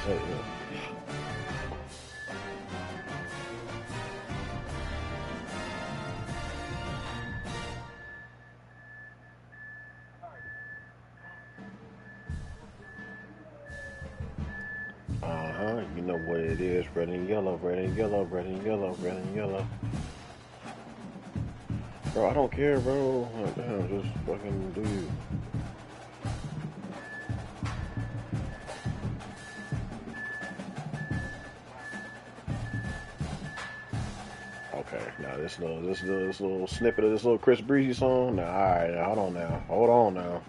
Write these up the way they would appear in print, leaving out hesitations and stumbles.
You know what it is. Red and yellow, red and yellow, red and yellow, red and yellow. Bro, I don't care, bro. Like, damn, just fucking do you. Okay, now this little snippet of this little Chris Breezy song. Now, all right, now, hold on now.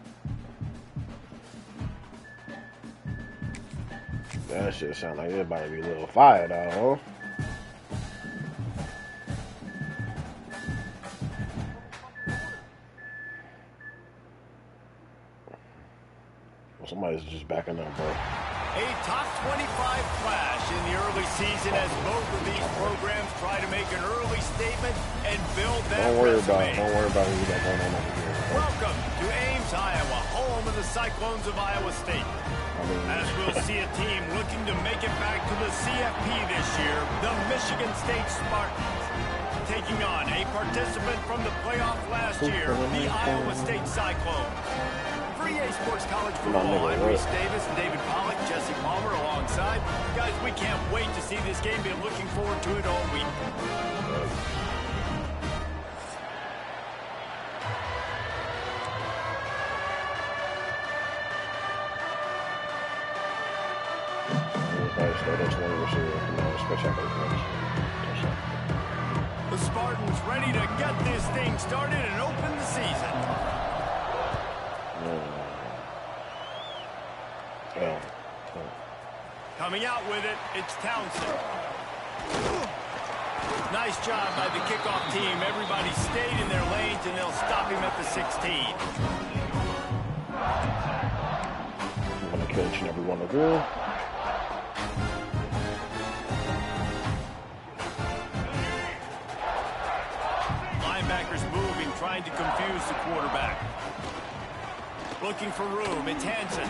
That shit sound like it about to be a little fire, dog. Huh? Well, somebody's just backing up, bro. A top 25 clash in the early season as both of these programs try to make an early statement and build that resume. Don't worry about who you got going on over here. Welcome to Ames, Iowa, home of the Cyclones of Iowa State. As we'll see a team looking to make it back to the CFP this year, the Michigan State Spartans. Taking on a participant from the playoff last year, the Iowa State Cyclones. For EA Sports College Football, I'm Reese Davis and David Pollack, Jesse Palmer alongside. Guys, we can't wait to see this game. Been looking forward to it all week. The Spartans ready to get this thing started and open the season. Coming out with it, it's Townsend. Nice job by the kickoff team. Everybody stayed in their lanes, and they'll stop him at the 16. I'm going to kill each and every one of you. Linebackers moving, trying to confuse the quarterback. Looking for room, it's Hansen.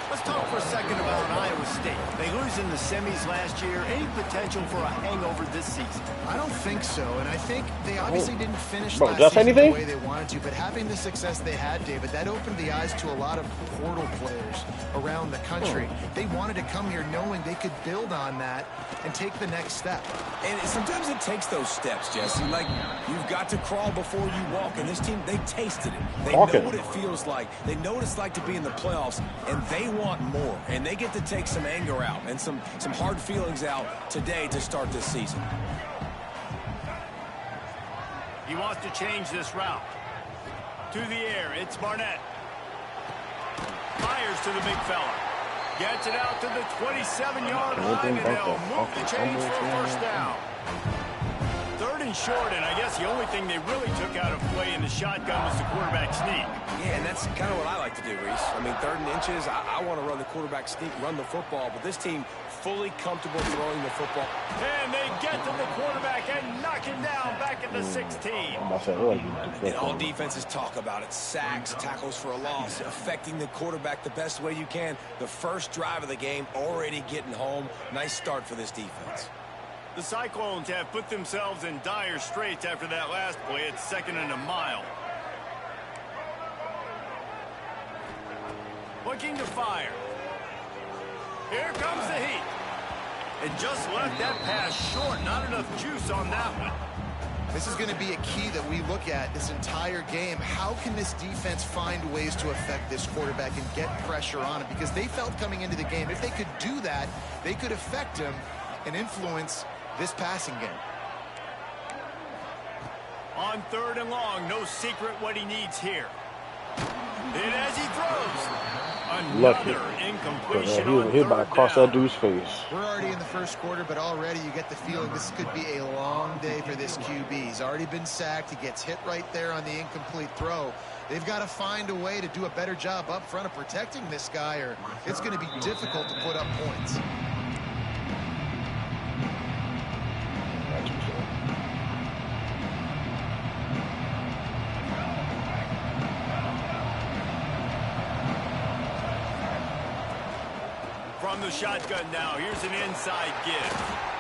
Let's talk for a second about Iowa State. They lose in the semis last year. Any potential for a hangover this season? I don't think so, and I think they obviously didn't finish last season the way they wanted to, but having the success they had, David, that opened the eyes to a lot of portal players around the country. They wanted to come here knowing they could build on that and take the next step. And sometimes it takes those steps, Jesse. Like, you've got to crawl before you walk, and this team, they tasted it. They know what it feels like. They know what it's like to be in the playoffs, and they want more, and they get to take some anger out and some hard feelings out today to start this season. He wants to change this route. To the air, it's Barnett. Fires to the big fella. Gets it out to the 27-yard line, and they'll move the chains for a first down. Third and short, and I guess the only thing they really took out of play in the shotgun was the quarterback sneak. Yeah, and that's kind of what I like to do, Reese. I mean, 3rd and inches, I want to run the quarterback sneak, run the football, but this team fully comfortable throwing the football. And they get to the quarterback and knock him down back at the 16. And all defenses talk about it. Sacks, tackles for a loss, affecting the quarterback the best way you can. The first drive of the game, already getting home. Nice start for this defense. The Cyclones have put themselves in dire straits after that last play. It's 2nd and a mile. Looking to fire. Here comes the heat. And just left that pass short. Not enough juice on that one. This is going to be a key that we look at this entire game. How can this defense find ways to affect this quarterback and get pressure on him? Because they felt coming into the game, if they could do that, they could affect him and influence this passing game. On 3rd and long, no secret what he needs here. And as he throws, another incompletion. He's about to cross that dude's face. We're already in the first quarter, but already you get the feeling this could be a long day for this QB. He's already been sacked. He gets hit right there on the incomplete throw. They've got to find a way to do a better job up front of protecting this guy, or it's going to be difficult to put up points. From the shotgun now, here's an inside give.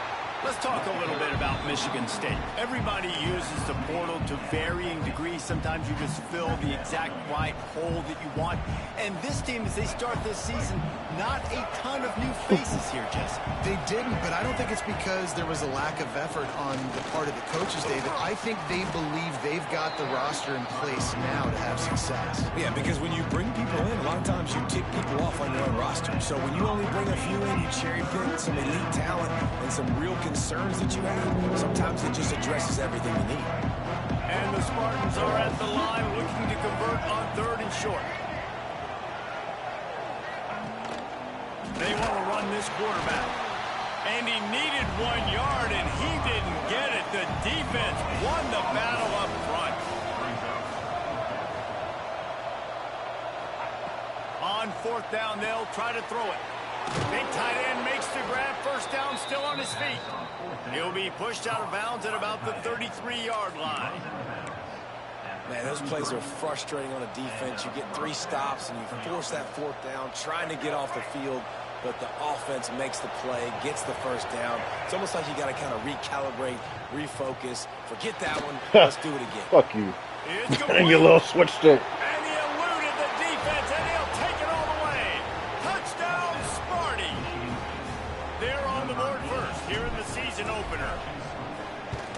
Let's talk a little bit about Michigan State. Everybody uses the portal to varying degrees. Sometimes you just fill the exact right hole that you want. And this team, as they start this season, not a ton of new faces here, Jesse. They didn't, but I don't think it's because there was a lack of effort on the part of the coaches, David. I think they believe they've got the roster in place now to have success. Yeah, because when you bring people in, a lot of times you tick people off on your own roster. So when you only bring a few in, you cherry pick some elite talent and some real concerns that you have, sometimes it just addresses everything you need. And the Spartans are at the line looking to convert on 3rd and short. They want to run this quarterback. And he needed 1 yard, and he didn't get it. The defense won the battle up front. On 4th down, they'll try to throw it. Big tight end makes the grab. First down, still on his feet. He'll be pushed out of bounds at about the 33-yard line. Man, those plays are frustrating on a defense. You get 3 stops, and you force that 4th down, trying to get off the field, but the offense makes the play, gets the first down. It's almost like you got to kind of recalibrate, refocus. Forget that one. Let's do it again. Fuck you. And your little switch stick. And he eluded the defense, and he'll take it all the way. Touchdown, Sparty. They're on the board first here in the season opener.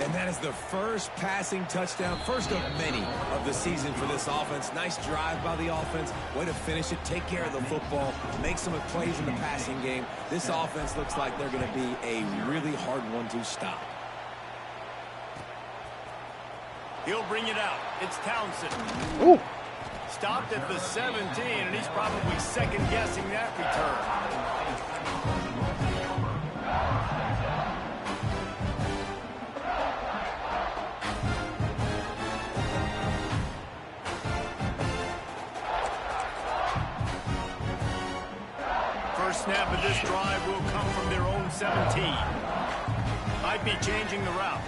And that is the first passing touchdown, first of many of the season for this offense. Nice drive by the offense. Way to finish it, take care of the football, make some plays in the passing game. This offense looks like they're going to be a really hard one to stop. He'll bring it out. It's Townsend. Ooh. Stopped at the 17, and he's probably second-guessing that return. First snap of this drive will come from their own 17. Might be changing the route.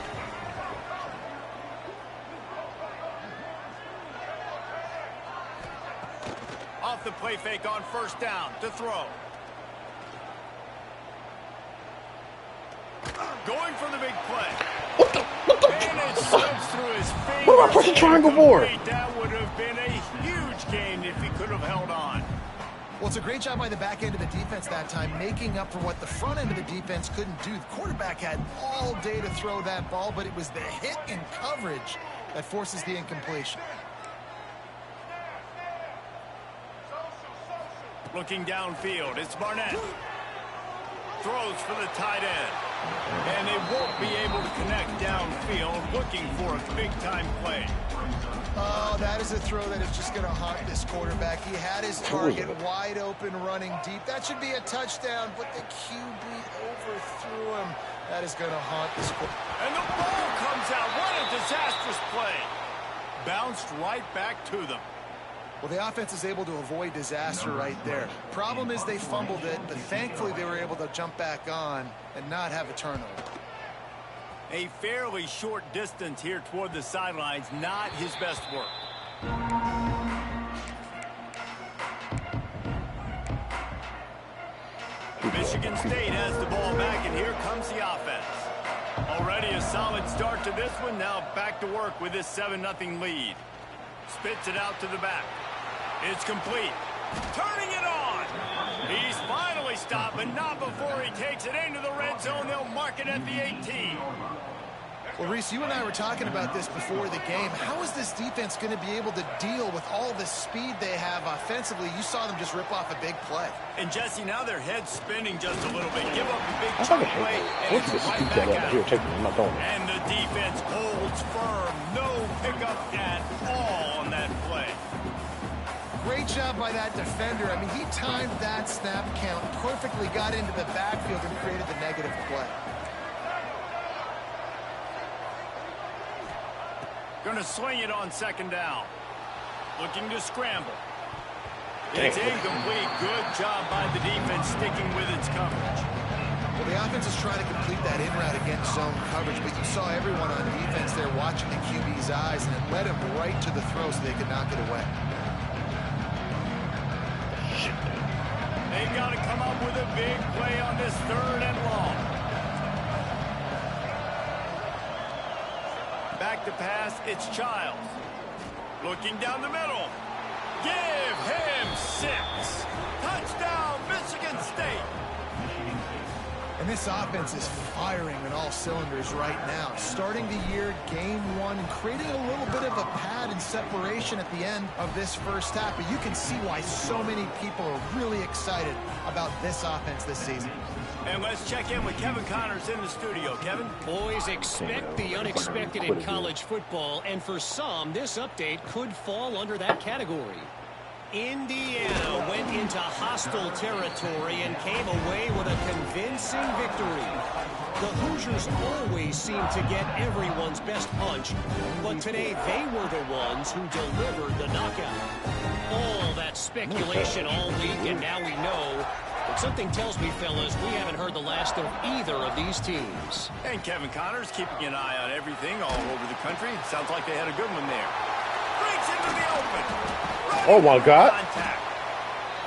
Off the play fake on first down to throw. Going for the big play. And it slips through his fingers. What am I pressing triangle for? That would have been a huge gain if he could have held on. Well, it's a great job by the back end of the defense that time, making up for what the front end of the defense couldn't do. The quarterback had all day to throw that ball, but it was the hit in coverage that forces the incompletion. Looking downfield, it's Barnett. Throws for the tight end. And they won't be able to connect downfield, looking for a big-time play. Oh, that is a throw that is just going to haunt this quarterback. He had his target wide open running deep. That should be a touchdown, but the QB overthrew him. That is going to haunt this quarterback. And the ball comes out. What a disastrous play. Bounced right back to them. Well, the offense is able to avoid disaster right there. Problem is they fumbled it, but thankfully they were able to jump back on and not have a turnover. A fairly short distance here toward the sidelines, not his best work. Michigan State has the ball back, and here comes the offense. Already a solid start to this one. Now back to work with this 7-0 lead. Spits it out to the back. It's complete. Turning it on. He's finally stopped, but not before he takes it into the red zone. They'll mark it at the 18. Well, Reese, you and I were talking about this before the game. How is this defense going to be able to deal with all the speed they have offensively? You saw them just rip off a big play. And, Jesse, now their head's spinning just a little bit. Give up a big chunk play, and it's right back at him. And the defense holds firm. No pickup at all on that play. Great job by that defender. I mean, he timed that snap count perfectly, got into the backfield and created the negative play. Going to swing it on second down. Looking to scramble. It's incomplete. Good job by the defense sticking with its coverage. Well, the offense is trying to complete that in route against zone coverage, but you saw everyone on defense there watching the QB's eyes, and it led him right to the throw so they could knock it away. They've got to come up with a big play on this 3rd and long. Back to pass, it's Childs. Looking down the middle. Give him 6. Touchdown, Michigan State. And this offense is firing on all cylinders right now. Starting the year, game 1, and creating a little bit of a pad and separation at the end of this first half. But you can see why so many people are really excited about this offense this season. And let's check in with Kevin Connors in the studio. Kevin? Boys, expect the unexpected in college football, and for some, this update could fall under that category. Indiana went into hostile territory and came away with a convincing victory. The Hoosiers always seem to get everyone's best punch, but today they were the ones who delivered the knockout. All that speculation all week, and now we know. But something tells me, fellas, we haven't heard the last of either of these teams. And Kevin Connors keeping an eye on everything all over the country. Sounds like they had a good one there. Breaks into the open. Oh, my God. Contact.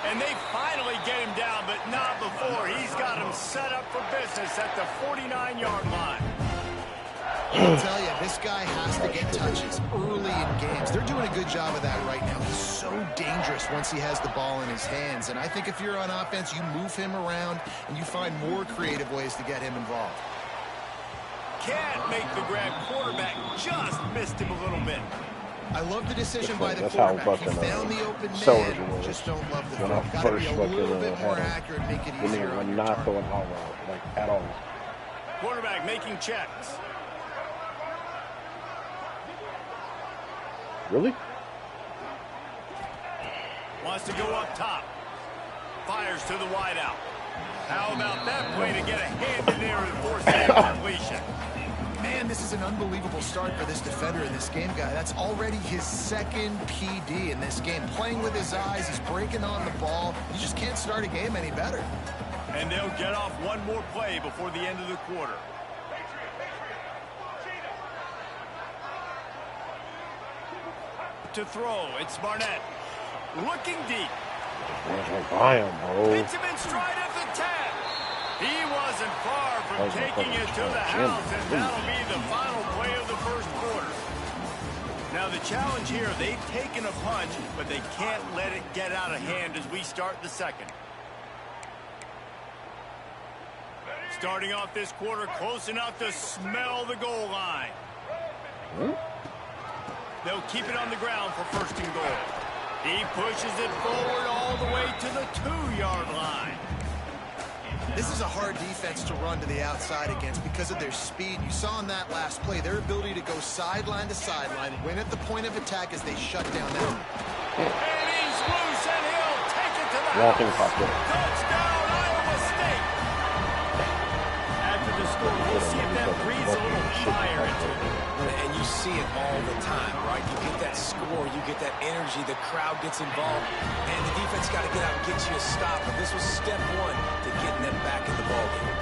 And they finally get him down, but not before. He's got him set up for business at the 49-yard line. I'll tell you, this guy has to get touches early in games. They're doing a good job of that right now. He's so dangerous once he has the ball in his hands. And I think if you're on offense, you move him around and you find more creative ways to get him involved. Can't make the grab. Quarterback just missed him a little bit. I love the decision by the That's how quarterback. He fucking found the open Soldier man. was. Just don't love the When I throw. Got to first be a fucking little bit more had accurate, make it when easier they were on your not target. throwing all around, like at all. Quarterback making checks. Really? Wants to go up top. Fires to the wideout. How about that play to get a hand in there and force that completion? Man, this is an unbelievable start for this defender in this game, guy. That's already his 2nd PD in this game. Playing with his eyes, he's breaking on the ball. You just can't start a game any better. And they'll get off one more play before the end of the quarter. To throw, it's Barnett. Looking deep. Hits him in stride at the 10. He wasn't far from taking it to the house, and that'll be the final play of the first quarter. Now the challenge here, they've taken a punch, but they can't let it get out of hand as we start the second. Starting off this quarter close enough to smell the goal line. They'll keep it on the ground for 1st and goal. He pushes it forward all the way to the 2-yard line. This is a hard defense to run to the outside against because of their speed. You saw in that last play their ability to go sideline to sideline, win at the point of attack as they shut down that. And he's loose, and he'll take it to the house. Touchdown, Iowa State. After the score, we'll see if that breathes a little fire into it. And you see it all the time, right? You get that score, you get that energy, the crowd gets involved, and the defense got to get out and get you a stop. But this was step 1 to getting them back in the ballgame.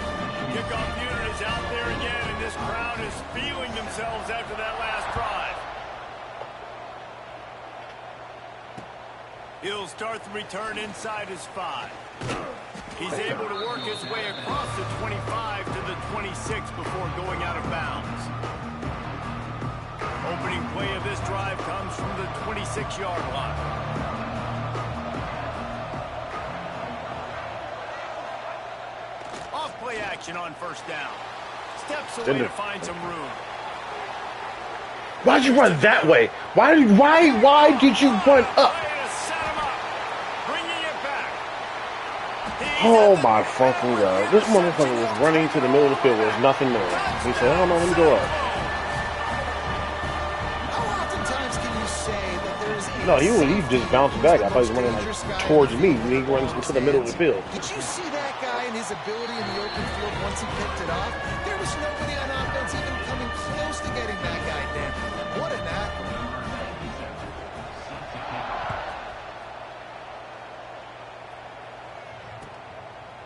Kickoff unit is out there again, and this crowd is feeling themselves after that last drive. He'll start the return inside his 5. He's able to work his way across the 25 to the 26 before going out of bounds. Opening play of this drive comes from the 26-yard line. Off play action on 1st down. Steps away to find some room. Why'd you run that way? Why did you run up? Oh my fucking God. This motherfucker was running to the middle of the field. There's nothing there. He said, I don't know, let me go up. No, he just bounced back. I thought he was running like towards me when he runs into the middle of the field. Did you see that guy and his ability in the open field once he picked it off? There was nobody on offense even coming close to getting that guy down. What an athlete.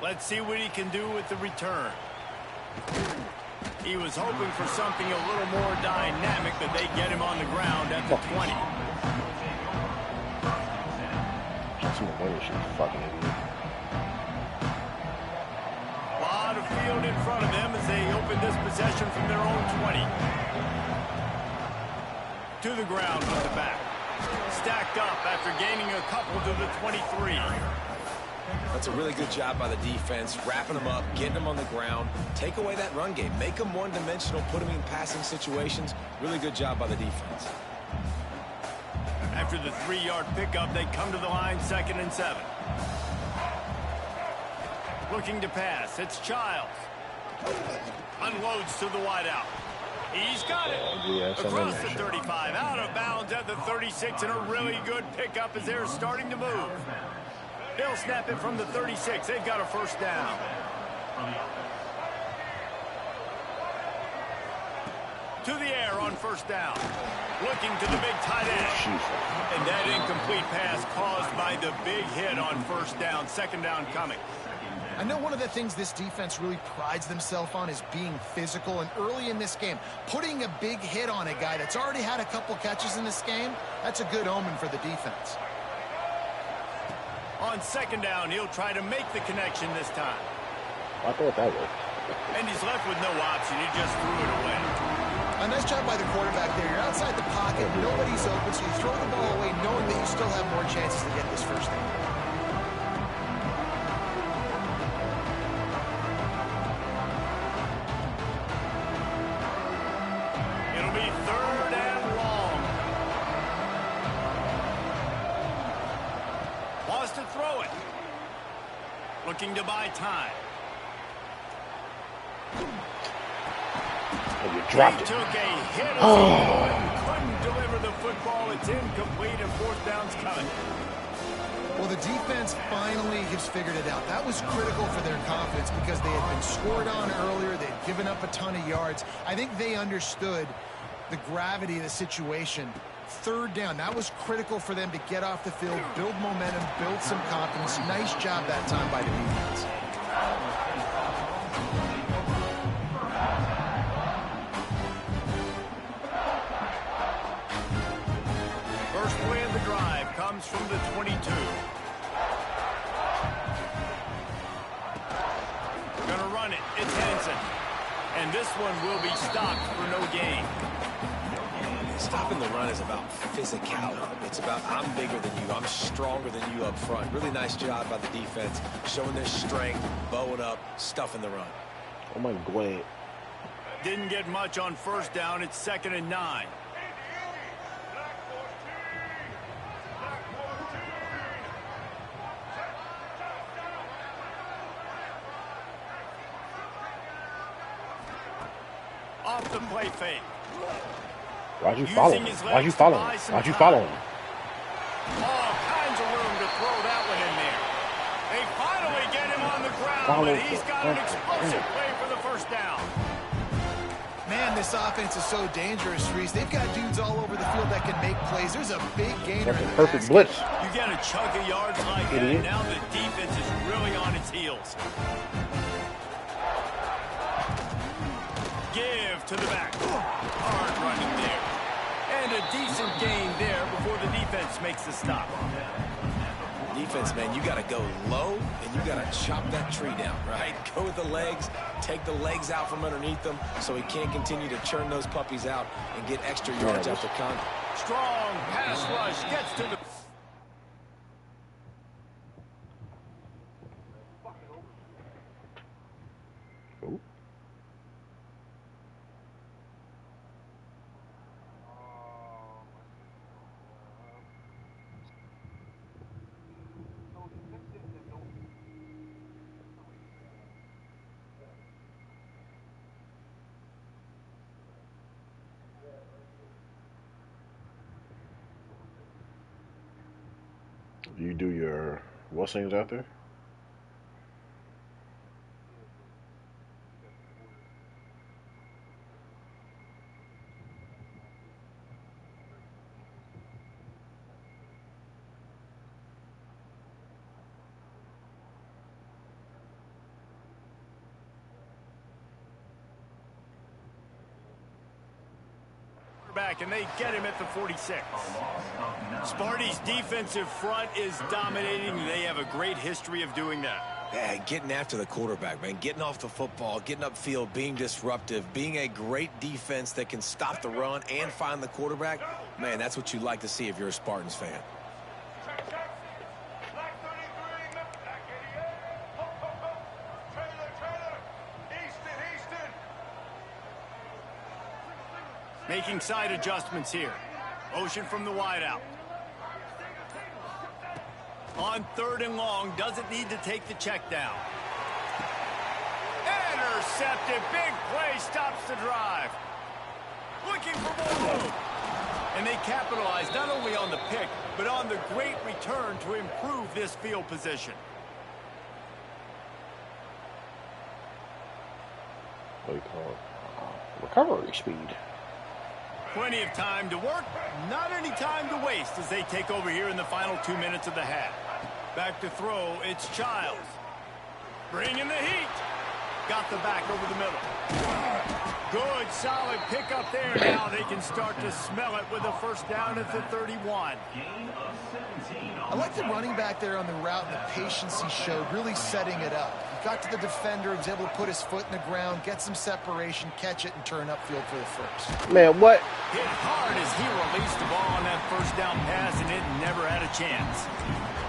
Let's see what he can do with the return. He was hoping for something a little more dynamic, but they get him on the ground at the 20. Fucking idiot. front of them as they open this possession from their own 20. To the ground with the back. Stacked up after gaining a couple to the 23. That's a really good job by the defense, wrapping them up, getting them on the ground. Take away that run game. Make them one-dimensional, put them in passing situations. Really good job by the defense. After the 3-yard pickup, they come to the line, 2nd and 7. Looking to pass. It's Childs. Unloads to the wideout. He's got it. Across the 35, out of bounds at the 36, and a really good pickup as they're starting to move. They'll snap it from the 36. They've got a first down. To the air on first down. Looking to the big tight end. And that incomplete pass caused by the big hit on first down. 2nd down coming. I know one of the things this defense really prides themselves on is being physical, and early in this game, putting a big hit on a guy that's already had a couple catches in this game, that's a good omen for the defense. On 2nd down, he'll try to make the connection this time. I thought that was. And he's left with no option. He just threw it away. A nice job by the quarterback there. You're outside the pocket, nobody's open, so you throw the ball away knowing that you still have more chances to get this first down. It'll be 3rd and long. Wants to throw it. Looking to buy time. You dropped it. Took a hit and couldn't deliver the football. It's incomplete and 4th down's coming. Well, the defense finally has figured it out. That was critical for their confidence because they had been scored on earlier. They'd given up a ton of yards. I think they understood the gravity of the situation. 3rd down, that was critical for them to get off the field, build momentum, build some confidence. Nice job that time by the defense. First play of the drive comes from the 22. Gonna run it. It's Henson. And this one will be stopped for no gain. Stopping the run is about physicality. It's about I'm bigger than you. I'm stronger than you up front. Really nice job by the defense, showing their strength, bowing up, stuffing the run. Oh, my God. Didn't get much on first down. It's 2nd and 9. Off the play fake. Why'd you follow him? Why'd you follow him? Why'd you follow him? All kinds of room to throw that one in there. They finally get him on the ground, but he's got an explosive play for the first down. Man, this offense is so dangerous, Reese. They've got dudes all over the field that can make plays. There's a big gainer in the perfect basket. blitz. You get a chunk of yards like that, and now the defense is really on its heels. Give to the back. Hard running there. And a decent gain there before the defense makes the stop. Defense, man, you got to go low, and you got to chop that tree down, right? Go with the legs, take the legs out from underneath them so he can't continue to churn those puppies out and get extra yards after contact. Strong pass rush gets to the... Ooh. You do your what things out there? Back, and they get him at the 46. Sparty's defensive front is dominating. They have a great history of doing that. Yeah, getting after the quarterback, man. Getting off the football, getting upfield, being disruptive, being a great defense that can stop the run and find the quarterback. Man, that's what you like to see if you're a Spartans fan. Making side adjustments here. Motion from the wideout. On 3rd and long, doesn't need to take the check down. Intercepted. Big play stops the drive. Looking for more room. And they capitalize not only on the pick, but on the great return to improve this field position. What do you call it? Recovery speed. Plenty of time to work, not any time to waste as they take over here in the final 2 minutes of the half. Back to throw, it's Childs. Bringing the heat. Got the back over the middle. Good, solid pickup there. Now they can start to smell it with a first down at the 31. I like the running back there on the route and the patience he showed, really setting it up. He got to the defender, he was able to put his foot in the ground, get some separation, catch it, and turn upfield for the first. Man, what? Hit hard as he released the ball on that first down pass, and it never had a chance.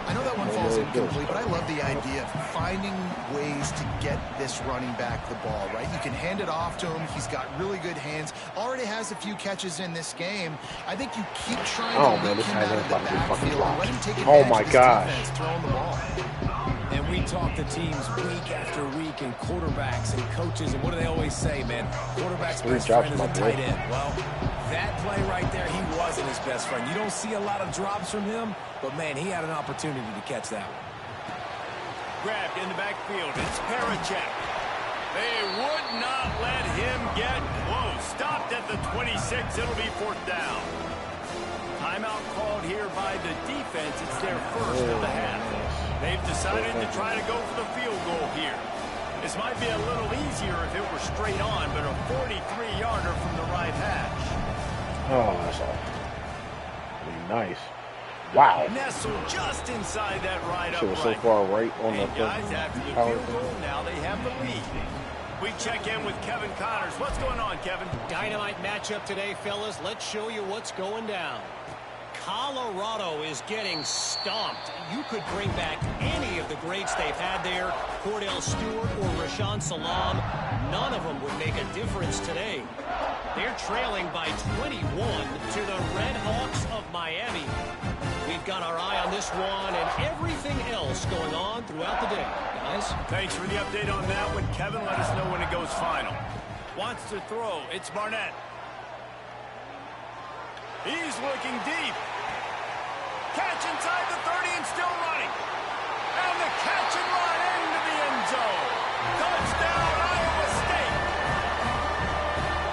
I know that one falls incomplete, but I love the idea of finding ways to get this running back the ball, right? You can hand it off to him. He's got really good hands. Already has a few catches in this game. I think you keep trying to lead him out of the backfield and let him take advantage of this defense throwing the ball. And we talk to teams week after week and quarterbacks and coaches, and what do they always say, man? Quarterback's best friend is a tight end. Well, that play right there, he wasn't his best friend. You don't see a lot of drops from him, but, man, he had an opportunity to catch that one. Grabbed in the backfield. It's Parachek. They would not let him get close. Stopped at the 26. It'll be 4th down. Timeout called here by the defense. It's their first of the half. They've decided to try to go for the field goal here. This might be a little easier if it were straight on, but a 43-yarder from the right hash. Oh, that's all. Nice. Wow. Nestled just inside that right upright. She was so far right on the guys, after the field goal, now they have the lead. We check in with Kevin Connors. What's going on, Kevin? Dynamite matchup today, fellas. Let's show you what's going down. Colorado is getting stomped. You could bring back any of the greats they've had there, Cordell Stewart or Rashaan Salaam. None of them would make a difference today. They're trailing by 21 to the Red Hawks of Miami. We've got our eye on this one and everything else going on throughout the day. Guys? Thanks for the update on that one. Kevin, let us know when it goes final. Wants to throw. It's Barnett. He's looking deep. Catch inside the 30 and still running. And the catch and run into the end zone. Touchdown, Iowa State.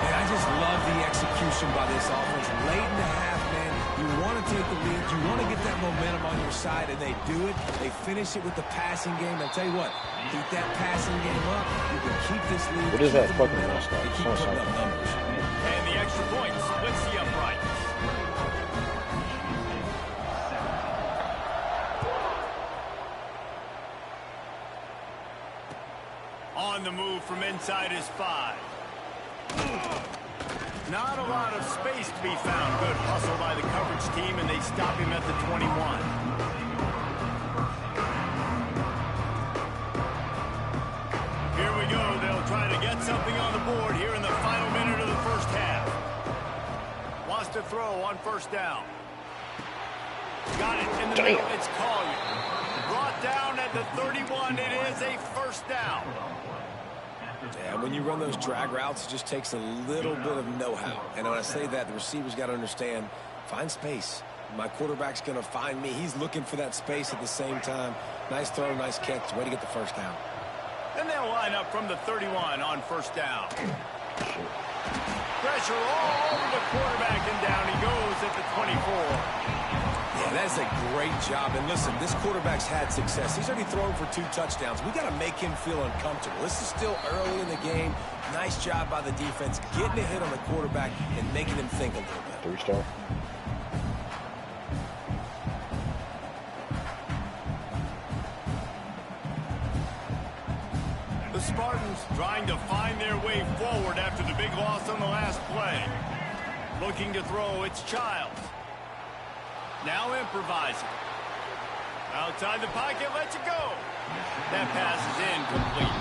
And I just love the execution by this offense. Late in the half, man, you want to take the lead. You want to get that momentum on your side, and they do it. They finish it with the passing game. I'll tell you what, keep that passing game up. You can keep this lead. What is that fucking mascot? Keep putting up numbers. And the extra point splits the uprights. On the move from inside his 5. Not a lot of space to be found. Good hustle by the coverage team, and they stop him at the 21. Here we go. They'll try to get something on the board here in the final minute of the first half. Wants to throw on first down. Got it in the middle. It's Collier. Brought down at the 31. It is a first down. Yeah, when you run those drag routes, it just takes a little bit of know-how. And when I say that, the receiver's got to understand, find space. My quarterback's going to find me. He's looking for that space at the same time. Nice throw, nice catch. Way to get the first down. And they'll line up from the 31 on first down. Pressure all over the quarterback, and down he goes at the 24. Yeah, that's a great job. And listen, this quarterback's had success. He's already thrown for 2 touchdowns. We got to make him feel uncomfortable. This is still early in the game. Nice job by the defense, getting a hit on the quarterback and making him think a little bit. 3-star. Spartans trying to find their way forward after the big loss on the last play. Looking to throw, it's Childs. Now improvising. Outside the pocket, lets it go. That pass is incomplete.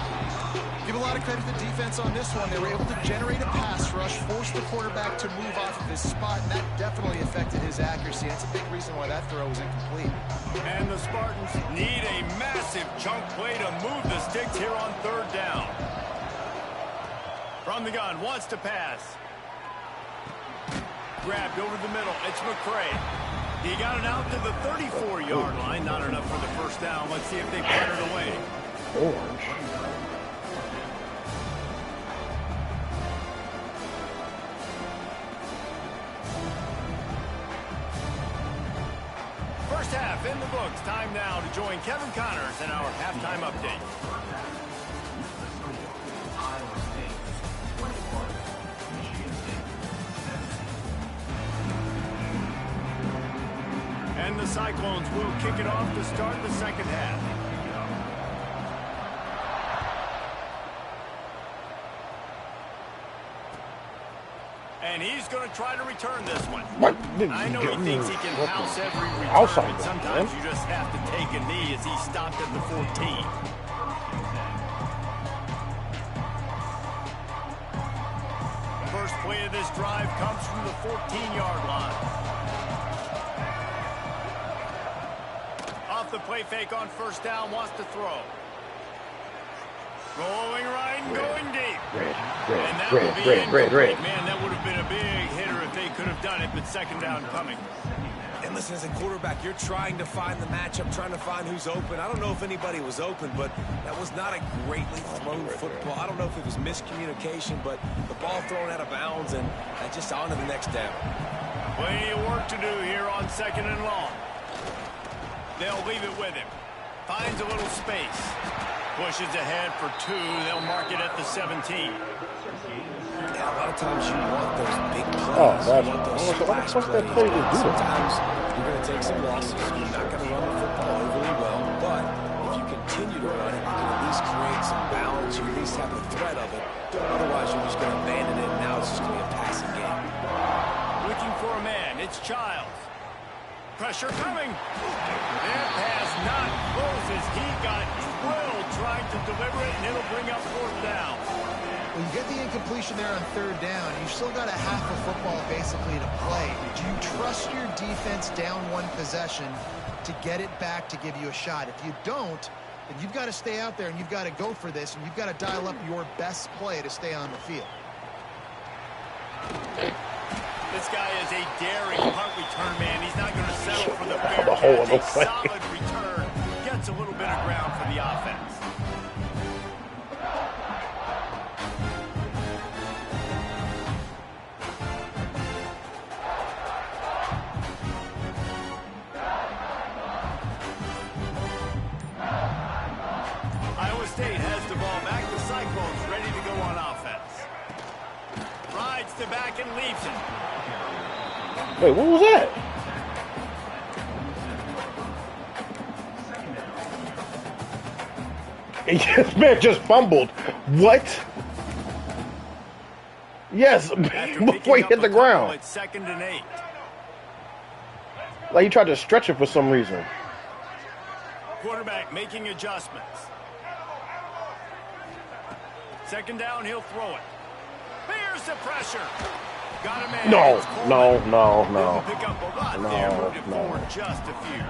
Give a lot of credit to the defense on this one. They were able to generate a pass rush, force the quarterback to move off of his spot, and that definitely affected his accuracy. That's a big reason why that throw was incomplete. And the Spartans need a massive chunk play to move the sticks here on third down. From the gun, wants to pass. Grabbed over the middle. It's McCray. He got it out to the 34-yard line. Not enough for the first down. Let's see if they put it away. Orange. First half in the books. Time now to join Kevin Connors in our halftime update. And the Cyclones will kick it off to start the second half. And he's going to try to return this one. I know he thinks he can house every return, but sometimes you just have to take a knee as he stopped at the 14. First play of this drive comes from the 14-yard line. Off the play fake on first down, wants to throw. Rolling right and going deep. Red. Man, that would have been a big hitter if they could have done it, but second down coming. And listen, as a quarterback, you're trying to find the matchup, trying to find who's open. I don't know if anybody was open, but that was not a greatly thrown football. I don't know if it was miscommunication, but the ball thrown out of bounds, and just on to the next down. Plenty of work to do here on second and long. They'll leave it with him. Finds a little space. Pushes ahead for two. They'll mark it at the 17. Yeah, a lot of times you want those big plays. Oh, that's what's that play to do? Sometimes you're going to take some losses. You're not going to run the football overly well. But if you continue to run it, you can at least create some balance. You at least have the threat of it. Otherwise, you're just going to abandon it, and now it's just going to be a passing game. Looking for a man. It's Childs. Pressure coming. That pass not closes. He got drilled trying to deliver it, and it'll bring up fourth down. When you get the incompletion there on third down, you've still got a half of football basically to play. Do you trust your defense down one possession to get it back to give you a shot? If you don't, then you've got to stay out there and you've got to go for this, and you've got to dial up your best play to stay on the field. This guy is a daring punt return man. He's not going to settle for the fair catch. A solid return. Gets a little bit of ground for the offense. Iowa State has the ball back. The Cyclones ready to go on offense. Rides to back and leaves it. Wait, what was that? This man just fumbled. What? Yes, before he hit the ground. It's 2nd and 8. Like he tried to stretch it for some reason. Quarterback making adjustments. Second down, he'll throw it. Here's the pressure. Got a man. No. Pick up a lot there, moved it forward just a few.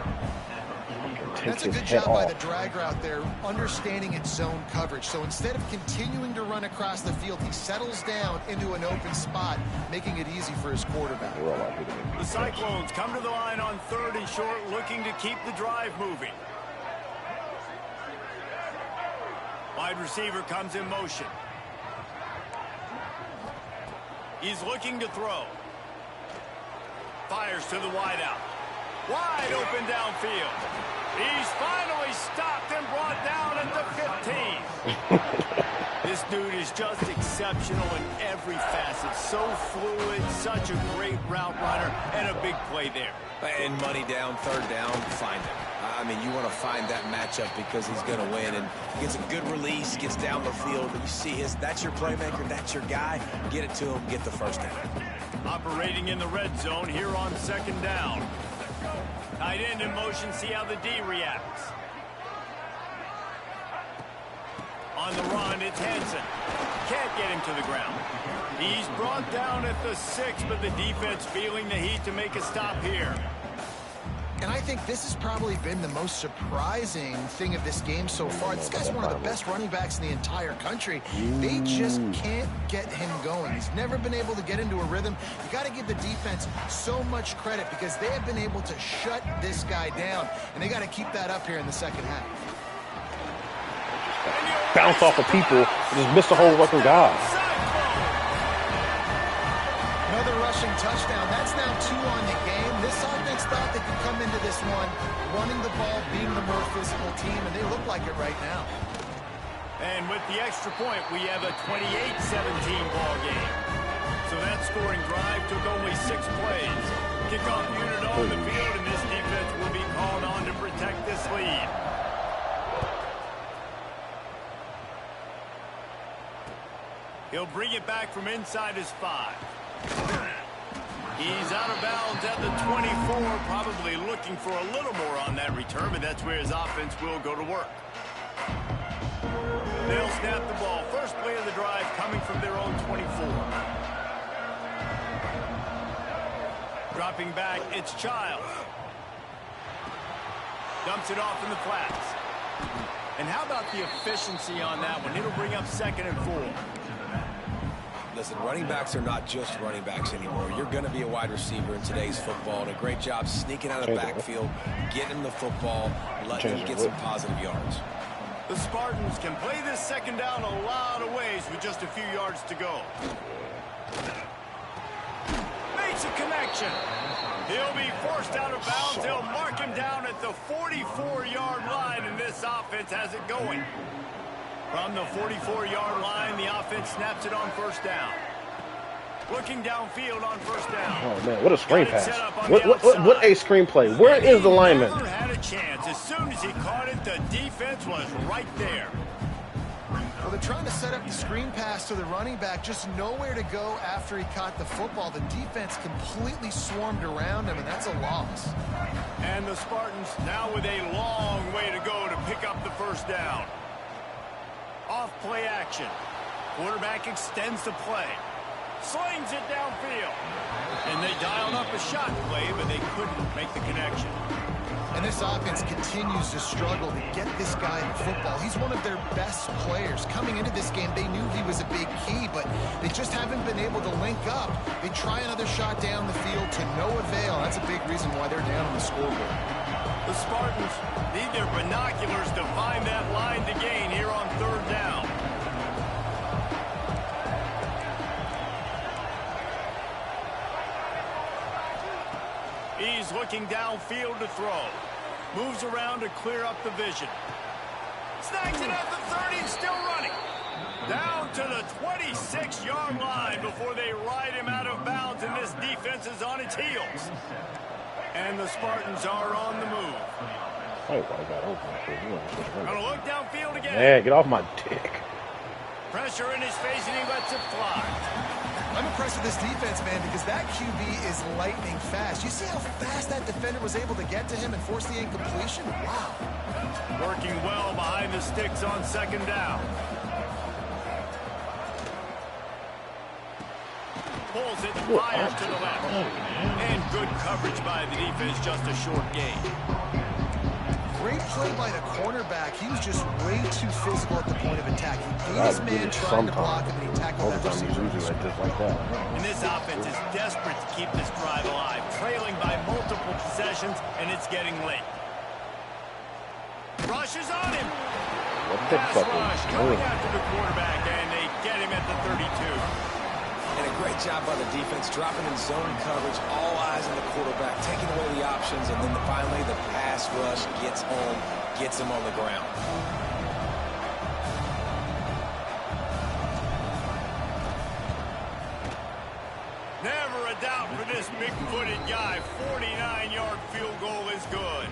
That's a good job by the drag route there, understanding its zone coverage. So instead of continuing to run across the field, he settles down into an open spot, making it easy for his quarterback. The Cyclones come to the line on 3rd and short, looking to keep the drive moving. Wide receiver comes in motion. He's looking to throw. Fires to the wideout. Wide open downfield. He's finally stopped and brought down at the 15. This dude is just exceptional in every facet. So fluid, such a great route runner, and a big play there. And money down, third down, find him. I mean, you want to find that matchup because he's going to win, and gets a good release, gets down the field, and you see that's your playmaker, that's your guy. Get it to him, get the first down. Operating in the red zone here on second down. Tight end in motion, see how the D reacts. On the run, it's Henson. Can't get him to the ground. He's brought down at the 6, but the defense feeling the heat to make a stop here. And I think this has probably been the most surprising thing of this game so far. This guy's one of the best running backs in the entire country. They just can't get him going. He's never been able to get into a rhythm. You got to give the defense so much credit because they have been able to shut this guy down, and they got to keep that up here in the second half. Bounce off of people and just miss the whole fucking guy. Another rushing touchdown. That's now 2 on the game. This offense thought they could come into this one running the ball, being the more physical team, and they look like it right now. And with the extra point, we have a 28-17 ball game. So that scoring drive took only 6 plays. Kickoff unit on the field, and this defense will be called on to protect this lead. He'll bring it back from inside his 5. He's out of bounds at the 24, probably looking for a little more on that return, but that's where his offense will go to work. They'll snap the ball. First play of the drive coming from their own 24. Dropping back, it's Childs. Dumps it off in the flats. And how about the efficiency on that one? It'll bring up 2nd and 4. Listen, running backs are not just running backs anymore. You're going to be a wide receiver in today's football. And a great job sneaking out of the backfield, getting the football, letting them get some positive yards. The Spartans can play this second down a lot of ways with just a few yards to go. Makes a connection. He'll be forced out of bounds. They'll mark him down at the 44-yard line, and this offense has it going. From the 44-yard line, the offense snaps it on first down. Looking downfield on first down. Oh, man, what a screen pass. What a screenplay. Where is the lineman? Never had a chance. As soon as he caught it, the defense was right there. Well, they're trying to set up the screen pass to the running back, just nowhere to go after he caught the football. The defense completely swarmed around him, and that's a loss. And the Spartans now with a long way to go to pick up the first down. Off play action. Quarterback extends the play. Slings it downfield. And they dialed up a shot play, but they couldn't make the connection. And this offense continues to struggle to get this guy in football. He's one of their best players. Coming into this game, they knew he was a big key, but they just haven't been able to link up. They try another shot down the field to no avail. That's a big reason why they're down on the scoreboard. The Spartans need their binoculars to find that line to gain here on third down. He's looking downfield to throw. Moves around to clear up the vision. Snags it at the 30 and still running. Down to the 26-yard line before they ride him out of bounds, and this defense is on its heels. And the Spartans are on the move. Gonna look downfield again. Yeah, get off my dick. Pressure in his face, and he lets it fly. I'm impressed with this defense, man, because that QB is lightning fast. You see how fast that defender was able to get to him and force the incompletion? Wow. Working well behind the sticks on second down. Pulls it, fires to the left. And good coverage by the defense, just a short gain. Great play by the cornerback. He was just way too physical at the point of attack. He beat his man trying to block him, and he tackled that receiver. Just like that. And this offense is desperate to keep this drive alive, trailing by multiple possessions, and it's getting late. Rushes on him. Pass rush coming after the quarterback, and they get him at the 32. And a great job by the defense, dropping in zone coverage, all eyes on the quarterback, taking away the options, and then finally the pass rush gets home, gets him on the ground. Never a doubt for this big-footed guy. 49-yard field goal is good.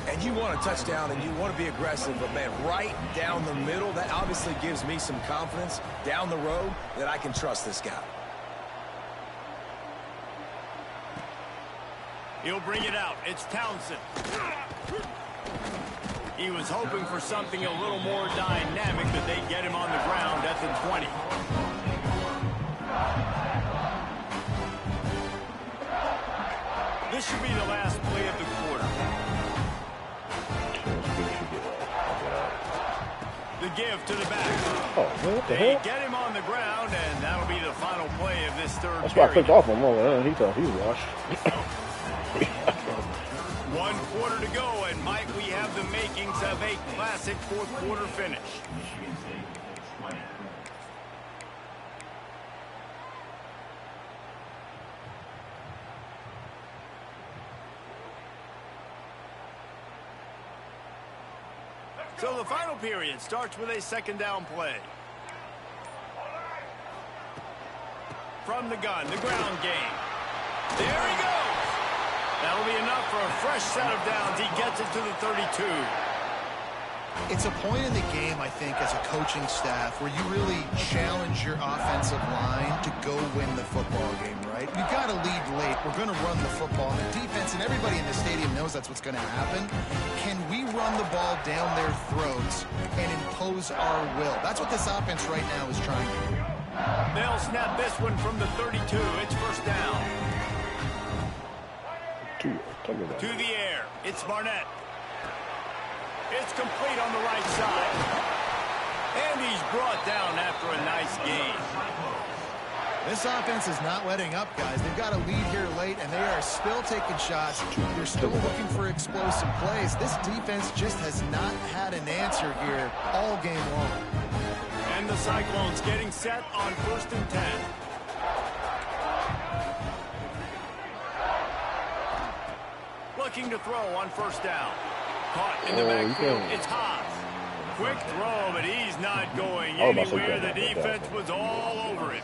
And you want a touchdown and you want to be aggressive, but, man, right down the middle, that obviously gives me some confidence down the road that I can trust this guy. He'll bring it out. It's Townsend. He was hoping for something a little more dynamic, but they get him on the ground at the 20. This should be the last play of the quarter. The give to the back. Oh, man, what the They hell? get him on the ground, and that'll be the final play of this third That's why I period. clicked off him. Oh, he thought he was washed. 1 quarter to go, and might we have the makings of a classic fourth quarter finish. So the final period starts with a second down play. From the gun, the ground game. There he goes. That'll be enough for a fresh set of downs. He gets it to the 32. It's a point in the game, I think, as a coaching staff where you really challenge your offensive line to go win the football game, right? You've got to lead late. We're going to run the football. And the defense and everybody in the stadium knows that's what's going to happen. Can we run the ball down their throats and impose our will? That's what this offense right now is trying to do. They'll snap this one from the 32. It's first down. To the air. It's Barnett. It's complete on the right side. And he's brought down after a nice gain. This offense is not letting up, guys. They've got a lead here late, and they are still taking shots. They're still looking for explosive plays. This defense just has not had an answer here all game long. And the Cyclones getting set on 1st and 10. Looking to throw on first down. Caught in the backfield. It's Haas. Quick throw, but he's not going anywhere. The defense was all over it.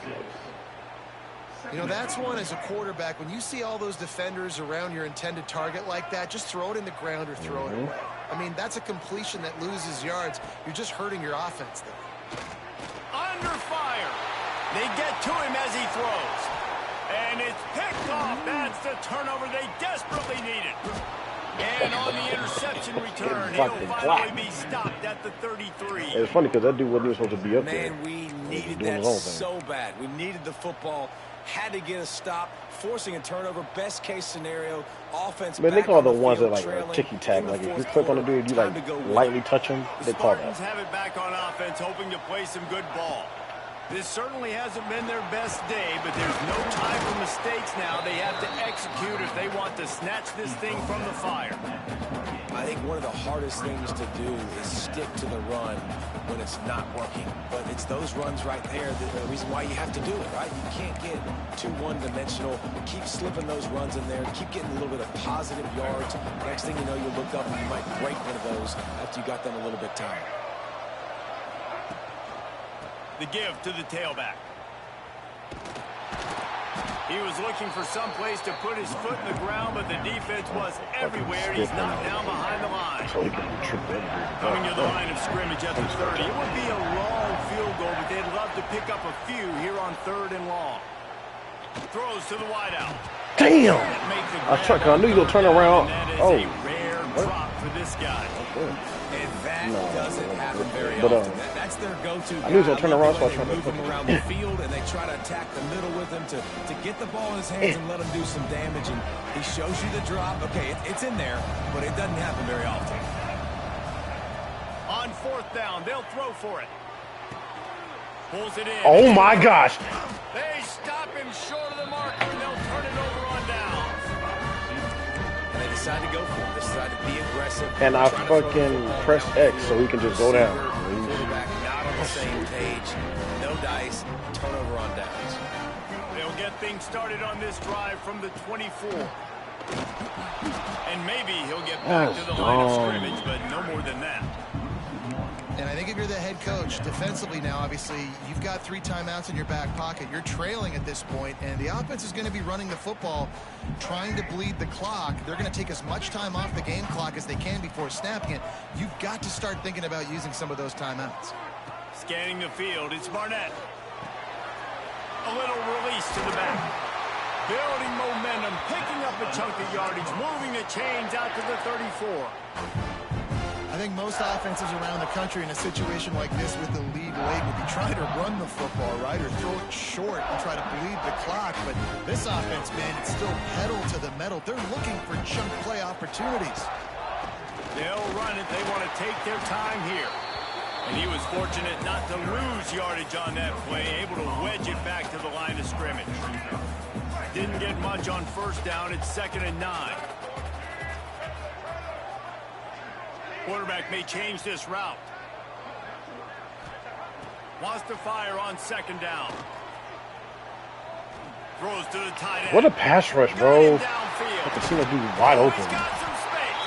You know, that's one as a quarterback. When you see all those defenders around your intended target like that, just throw it in the ground or throw it away. I mean, that's a completion that loses yards. You're just hurting your offense there. Under fire. They get to him as he throws. And it's picked off. That's the turnover they desperately needed. And on the interception return, he'll finally be stopped at the 33. It's funny because that dude wasn't even supposed to be up there. Man, we needed that so bad. We needed the football. Had to get a stop, forcing a turnover. Best case scenario, offense. Man, they call the ones that like ticky-tack. Like if you click on the dude, you like lightly touch him. They call that. The Spartans have it back on offense, hoping to play some good ball. This certainly hasn't been their best day, but there's no time for mistakes now. They have to execute if they want to snatch this thing from the fire. I think one of the hardest things to do is stick to the run when it's not working. But it's those runs right there that the reason why you have to do it, right? You can't get too one-dimensional. Keep slipping those runs in there. Keep getting a little bit of positive yards. Next thing you know, you look up and you might break one of those after you got them a little bit tired. The give to the tailback. He was looking for some place to put his foot in the ground, but the defense was everywhere. He's knocked down behind the line. Coming to the line of scrimmage at the 30. It would be a long field goal, but they'd love to pick up a few here on 3rd and long. Throws to the wideout. Damn! I knew you were going to turn around. Oh. That is a rare drop for this guy. And that doesn't happen very often. That's their go-to guy. I knew he was going to turn around, so I tried to move him around the field, and they try to attack the middle with him to get the ball in his hands and let him do some damage. And he shows you the drop. Okay, it's in there, but it doesn't happen very often. On 4th down, they'll throw for it. Pulls it in. Oh, my gosh. They stop him short of the marker, and they'll turn it over on downs. And they decide to go for it. They decide to be aggressive. And I fucking press X so he can just go down. Quarterback not on the same page. No dice. Turnover on downs. They'll get things started on this drive from the 24. And maybe he'll get back to the line of scrimmage, but no more than that. And I think if you're the head coach, defensively now, obviously, you've got 3 timeouts in your back pocket. You're trailing at this point, and the offense is going to be running the football, trying to bleed the clock. They're going to take as much time off the game clock as they can before snapping it. You've got to start thinking about using some of those timeouts. Scanning the field, it's Barnett. A little release to the back. Building momentum, picking up a chunk of yardage, moving the chains out to the 34. I think most offenses around the country in a situation like this with the lead late would be trying to run the football, right, or throw it short and try to bleed the clock. But this offense, man, it's still pedal to the metal. They're looking for chunk play opportunities. They'll run it. They want to take their time here. And he was fortunate not to lose yardage on that play, able to wedge it back to the line of scrimmage. Didn't get much on first down. It's 2nd and 9. Quarterback may change this route. Wants to fire on 2nd down. Throws to the tight end. What a pass rush, bro. I can see that dude wide open. He's got some space.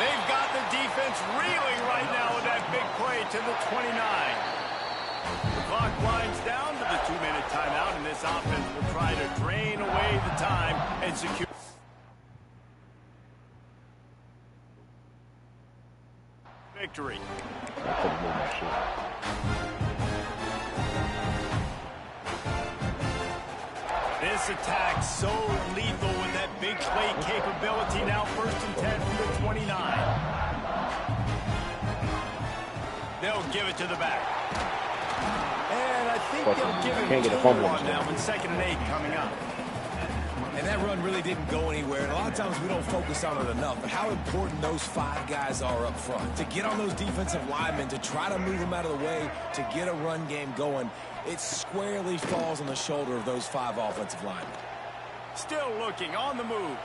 They've got the defense reeling right now with that big play to the 29. The clock winds down to the 2-minute timeout, and this offense will try to drain away the time and secure. Victory. This attack so lethal with that big play capability. Now 1st and 10 from the 29. They'll give it to the back. And I think they'll give it to one now with 2nd and 8 coming up. And that run really didn't go anywhere. And a lot of times we don't focus on it enough. But how important those 5 guys are up front. To get on those defensive linemen, to try to move them out of the way, to get a run game going, it squarely falls on the shoulder of those 5 offensive linemen. Still looking on the move.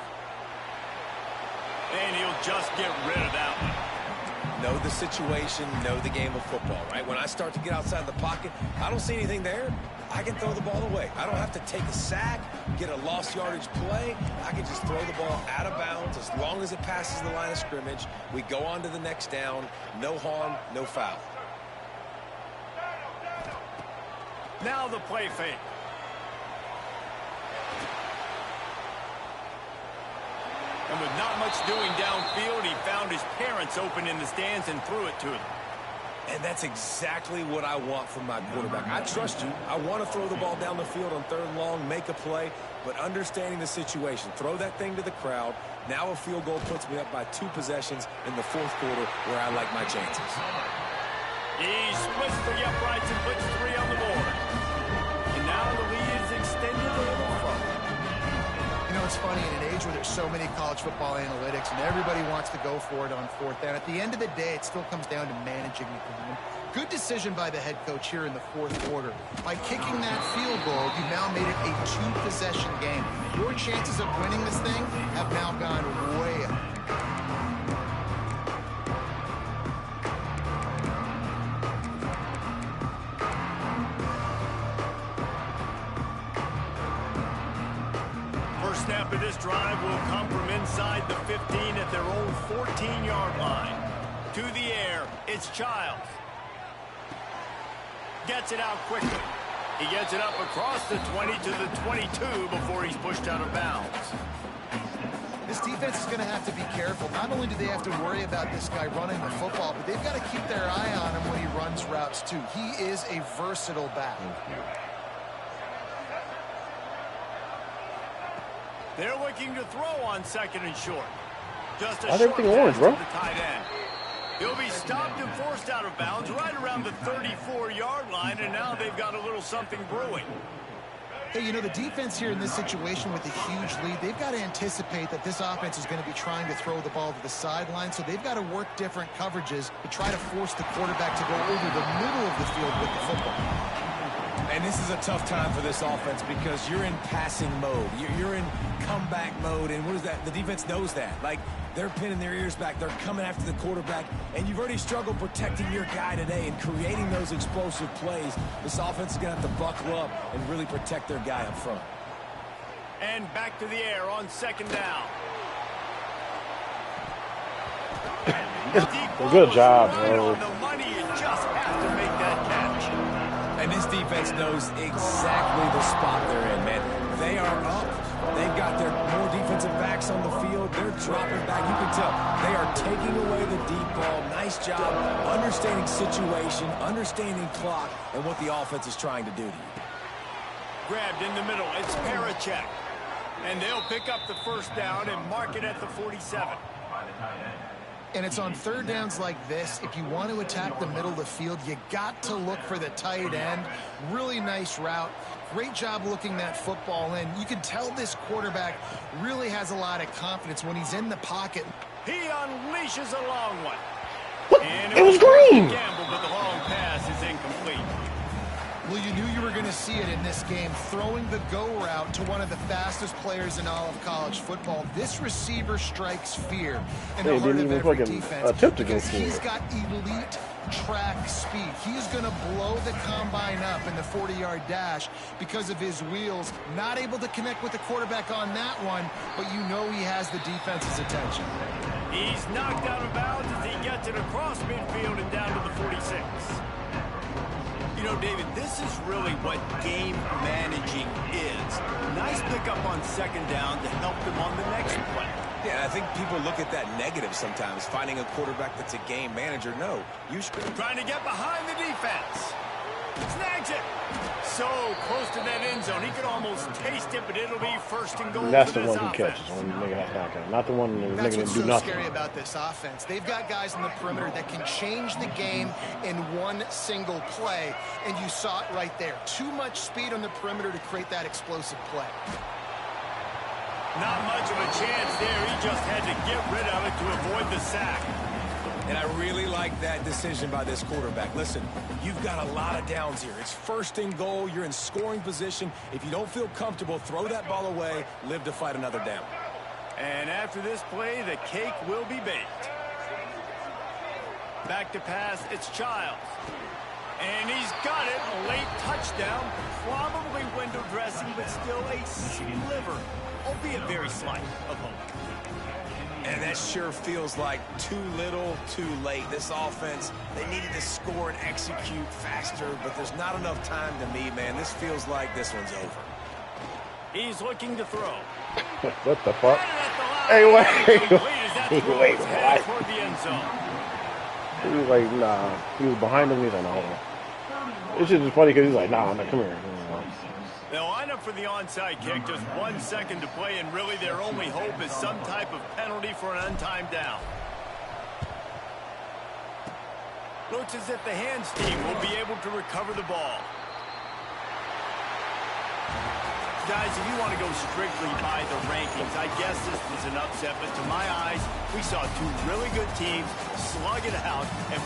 And he'll just get rid of that one. Know the situation, know the game of football, right? When I start to get outside the pocket, I don't see anything there. I can throw the ball away. I don't have to take a sack, get a lost yardage play. I can just throw the ball out of bounds as long as it passes the line of scrimmage. We go on to the next down. No harm, no foul. Now the play fake. And with not much doing downfield, he found his parents open in the stands and threw it to them. And that's exactly what I want from my quarterback. I trust you. I want to throw the ball down the field on 3rd and long, make a play, but understanding the situation. Throw that thing to the crowd. Now a field goal puts me up by 2 possessions in the 4th quarter where I like my chances. He splits the uprights and puts 3 on the board. And now the lead is extended a little further. You know, it's funny, in an age where there's so many college football analytics and everybody wants to go for it on 4th down, at the end of the day, it still comes down to managing the game. Good decision by the head coach here in the 4th quarter. By kicking that field goal, you've now made it a 2-possession game. Your chances of winning this thing have now gone way up. Snap of this drive will come from inside the 15 at their own 14-yard line. To the air, it's Childs. Gets it out quickly. He gets it up across the 20 to the 22 before he's pushed out of bounds. This defense is going to have to be careful. Not only do they have to worry about this guy running the football, but they've got to keep their eye on him when he runs routes too. He is a versatile back. They're looking to throw on 2nd and short. Just a short pass orange, bro. to the tight end. He'll be stopped and forced out of bounds right around the 34-yard line, and now they've got a little something brewing. Hey, you know, the defense here in this situation with a huge lead, they've got to anticipate that this offense is going to be trying to throw the ball to the sideline, so they've got to work different coverages to try to force the quarterback to go over the middle of the field with the football. And this is a tough time for this offense because you're in passing mode. You're in comeback mode, and what is that? The defense knows that. Like, they're pinning their ears back. They're coming after the quarterback, and you've already struggled protecting your guy today and creating those explosive plays. This offense is going to have to buckle up and really protect their guy up front. And back to the air on 2nd down. Good job, bro. The money is just defense knows exactly the spot they're in, man. They are up. They've got their more defensive backs on the field. They're dropping back. You can tell they are taking away the deep ball. Nice job understanding situation, understanding clock, and what the offense is trying to do to you. Grabbed in the middle. It's Parachek. And they'll pick up the first down and mark it at the 47. And it's on third downs like this. If you want to attack the middle of the field, you got to look for the tight end. Really nice route. Great job looking that football in. You can tell this quarterback really has a lot of confidence when he's in the pocket. He unleashes a long one. What? And it was green. Gamble, but the long pass is incomplete. Well, you knew you were going to see it in this game, throwing the go route to one of the fastest players in all of college football. This receiver strikes fear in the heart of every defense because he's got elite track speed. He's going to blow the combine up in the 40-yard dash because of his wheels. Not able to connect with the quarterback on that one, but you know he has the defense's attention. He's knocked out of bounds as he gets it across midfield and down to the 46. You know, David, this is really what game managing is. Nice pickup on second down to help them on the next play. Yeah, I think people look at that negative sometimes, finding a quarterback that's a game manager. No, you should. Trying to get behind the defense. Snags it. So close to that end zone. He could almost taste it, but it'll be first and goal. That's for the this one who offense. catches when the nigga has knockout. Not the one that That's nigga what's didn't do so nothing. scary about this offense. They've got guys in the perimeter that can change the game in one single play, and you saw it right there. Too much speed on the perimeter to create that explosive play. Not much of a chance there. He just had to get rid of it to avoid the sack. And I really like that decision by this quarterback. Listen, you've got a lot of downs here. It's first and goal. You're in scoring position. If you don't feel comfortable, throw that ball away. Live to fight another down. And after this play, the cake will be baked. Back to pass, it's Childs. And he's got it. A late touchdown. Probably window dressing, but still a sliver, albeit very slight, of hope. And that sure feels like too little, too late. This offense, they needed to score and execute faster, but there's not enough time to me, man. This feels like this one's over. He's looking to throw. What the fuck? Hey, wait. Wait, what? Toward the end zone. He was like, nah. He was behind him. He's like, no, hold on. It's just funny because he's like, nah, come here. They'll line up for the onside kick. Just 1 second to play, and really their only hope is some type of penalty for an untimed down. Looks as if the hands team will be able to recover the ball. Guys, if you want to go strictly by the rankings, I guess this was an upset, but to my eyes, we saw two really good teams slug it out and